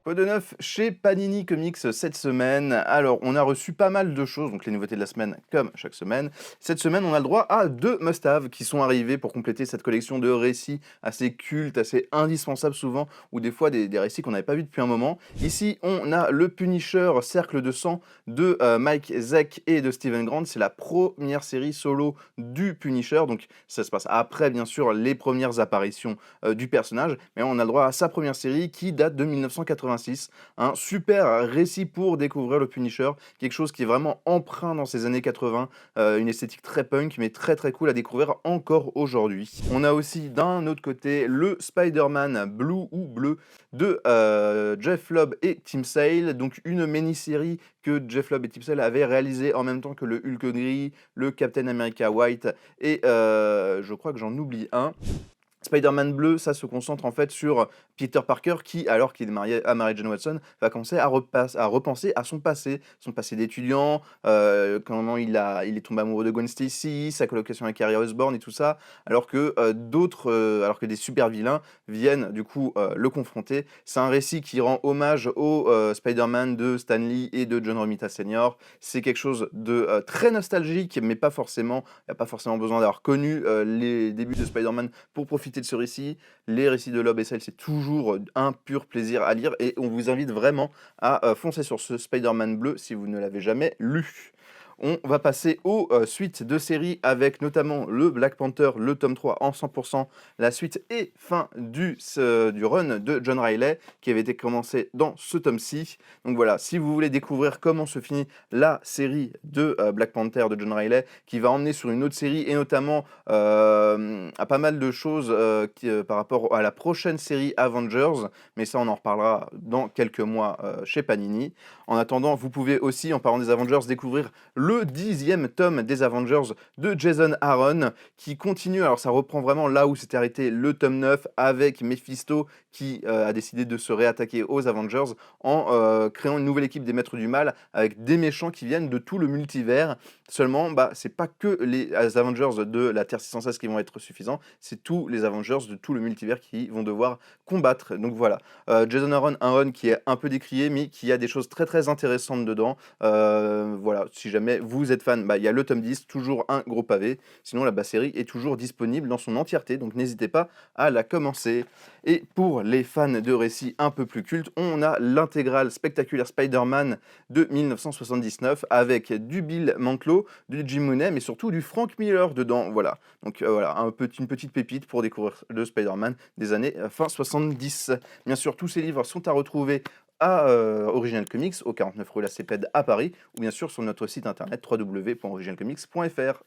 Quoi de neuf chez Panini Comics cette semaine? Alors, on a reçu pas mal de choses, donc les nouveautés de la semaine, comme chaque semaine. Cette semaine, on a le droit à 2 must-have qui sont arrivés pour compléter cette collection de récits assez cultes, assez indispensables souvent, ou des fois des récits qu'on n'avait pas vus depuis un moment. Ici, on a le Punisher Cercle de sang de Mike Zeck et de Steven Grant. C'est la première série solo du Punisher, donc ça se passe après, bien sûr, les premières apparitions du personnage, mais on a le droit à sa première série qui date de 1986. Un super récit pour découvrir le Punisher, quelque chose qui est vraiment empreint dans ces années 80, une esthétique très punk, mais très très cool à découvrir encore aujourd'hui. On a aussi d'un autre côté le Spider-Man Blue ou Bleu de Jeff Lobb et Tim Sale, donc une mini-série que Jeff Lobb et Tim Sale avaient réalisé en même temps que le Hulk gris, le Captain America White et je crois que j'en oublie un. Spider-Man bleu, ça se concentre en fait sur Peter Parker qui, alors qu'il est marié à Mary Jane Watson, va commencer à repenser à son passé d'étudiant, comment il est tombé amoureux de Gwen Stacy, sa colocation avec Harry Osborn et tout ça, alors que des super vilains viennent du coup le confronter. C'est un récit qui rend hommage au Spider-Man de Stan Lee et de John Romita Sr. C'est quelque chose de très nostalgique, mais pas forcément, il n'y a pas forcément besoin d'avoir connu les débuts de Spider-Man pour profiter de ce récit. Les récits de Loeb et Sale, c'est toujours un pur plaisir à lire et on vous invite vraiment à foncer sur ce Spider-Man bleu si vous ne l'avez jamais lu. On va passer aux suites de séries avec notamment le Black Panther, le tome 3 en 100%, la suite et fin du run de John Riley qui avait été commencé dans ce tome-ci. Donc voilà, si vous voulez découvrir comment se finit la série de Black Panther de John Riley, qui va emmener sur une autre série et notamment à pas mal de choses par rapport à la prochaine série Avengers, mais ça on en reparlera dans quelques mois chez Panini. En attendant, vous pouvez aussi, en parlant des Avengers, découvrir le 10e tome des Avengers de Jason Aaron, qui continue, alors ça reprend vraiment là où s'était arrêté le tome 9, avec Mephisto, qui a décidé de se réattaquer aux Avengers, en créant une nouvelle équipe des Maîtres du Mal, avec des méchants qui viennent de tout le multivers. Seulement, c'est pas que les Avengers de la Terre 616 qui vont être suffisants, c'est tous les Avengers de tout le multivers qui vont devoir combattre. Donc voilà, Jason Aaron, un run qui est un peu décrié, mais qui a des choses très très intéressantes dedans. Voilà, si jamais vous êtes fan, il y a le tome 10, toujours un gros pavé. Sinon, la série est toujours disponible dans son entièreté, donc n'hésitez pas à la commencer. Et pour les fans de récits un peu plus cultes, on a l'intégrale spectaculaire Spider-Man de 1979 avec du Bill Mantlo, du Jim Mooney, mais surtout du Frank Miller dedans. Voilà, donc voilà, une petite pépite pour découvrir le Spider-Man des années fin 70. Bien sûr, tous ces livres sont à retrouver à Original Comics, au 49 rue La Cépède à Paris, ou bien sûr sur notre site internet www.originalcomics.fr.